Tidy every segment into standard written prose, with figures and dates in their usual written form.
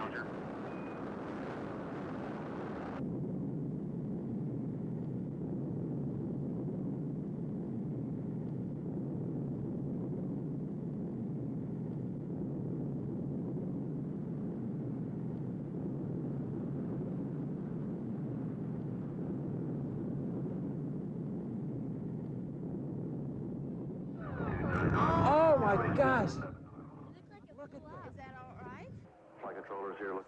challenger. Oh my gosh! Look at that. Is that all right? Flight controllers here. Look.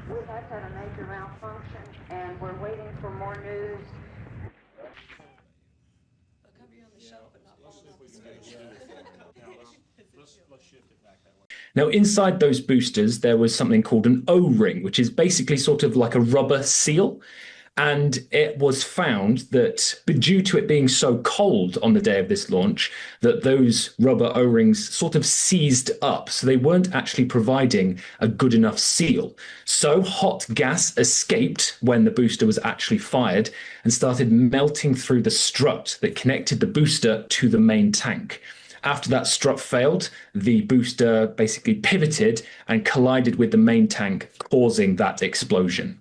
We have had a major malfunction, and we're waiting for more news. Now, inside those boosters, there was something called an O-ring, which is basically sort of like a rubber seal. And it was found that due to it being so cold on the day of this launch, that those rubber O-rings sort of seized up. So they weren't actually providing a good enough seal. So hot gas escaped when the booster was actually fired and started melting through the strut that connected the booster to the main tank. After that strut failed, the booster basically pivoted and collided with the main tank, causing that explosion.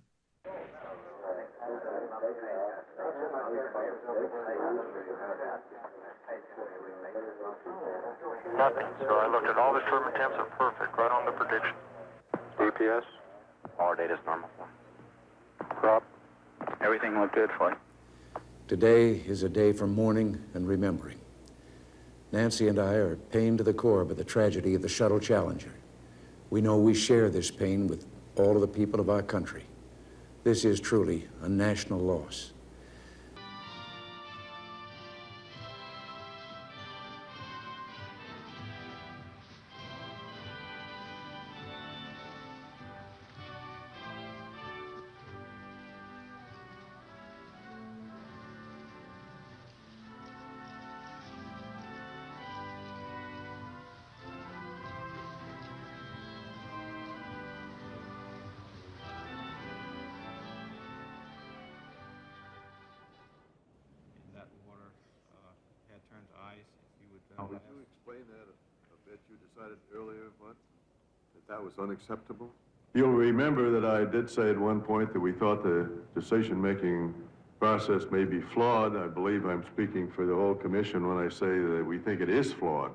Nothing. So I looked at all the turbine temps are perfect, right on the prediction. DPS? All our data's normal. Prop? Everything looked good for you. Today is a day for mourning and remembering. Nancy and I are pained to the core by the tragedy of the Shuttle Challenger. We know we share this pain with all of the people of our country. This is truly a national loss. Would you explain that a bit? You decided earlier, that was unacceptable? You'll remember that I did say at one point that we thought the decision-making process may be flawed. I believe I'm speaking for the whole commission when I say that we think it is flawed.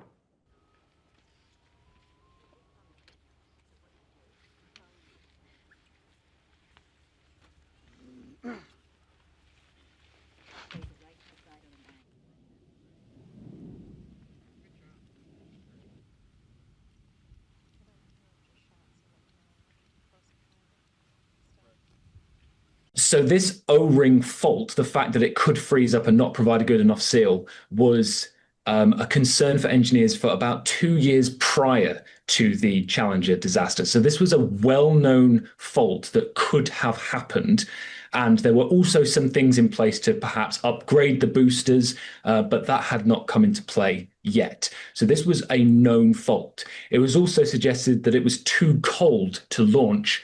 So this O-ring fault, the fact that it could freeze up and not provide a good enough seal, was a concern for engineers for about 2 years prior to the Challenger disaster. So this was a well-known fault that could have happened. And there were also some things in place to perhaps upgrade the boosters, but that had not come into play yet. So this was a known fault. It was also suggested that it was too cold to launch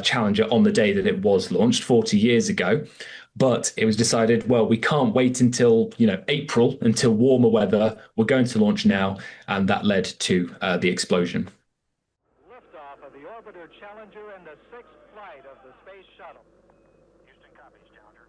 Challenger on the day that it was launched 40 years ago. But it was decided, well, we can't wait until, April, until warmer weather. We're going to launch now. And that led to the explosion. Liftoff of the orbiter Challenger and the sixth flight of the Space Shuttle. Houston copies, Challenger.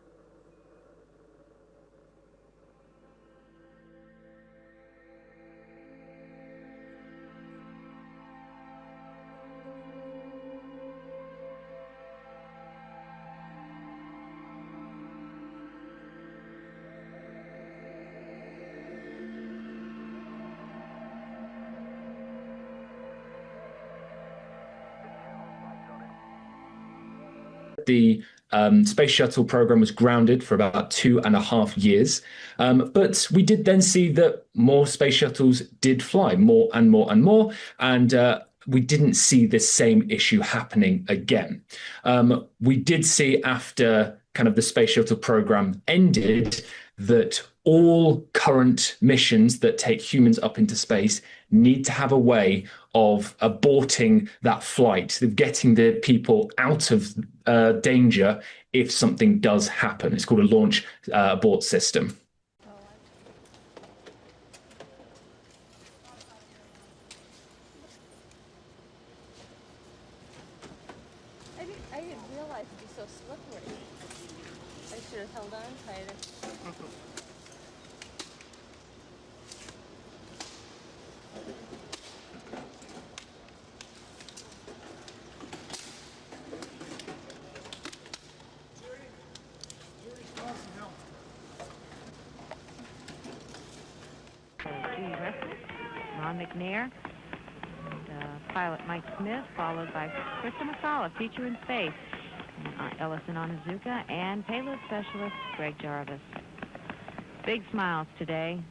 The space shuttle program was grounded for about 2.5 years. But we did then see that more space shuttles did fly, more and more and more. And we didn't see this same issue happening again. We did see after kind of the space shuttle program ended that all current missions that take humans up into space need to have a way of aborting that flight, of getting the people out of danger if something does happen. It's called a launch abort system. I didn't realize it'd be so slippery. I should have held on tighter. Ron McNair, and, pilot Mike Smith, followed by Krista Masala, teacher in space, Ellison Onizuka, and payload specialist Greg Jarvis. Big smiles today.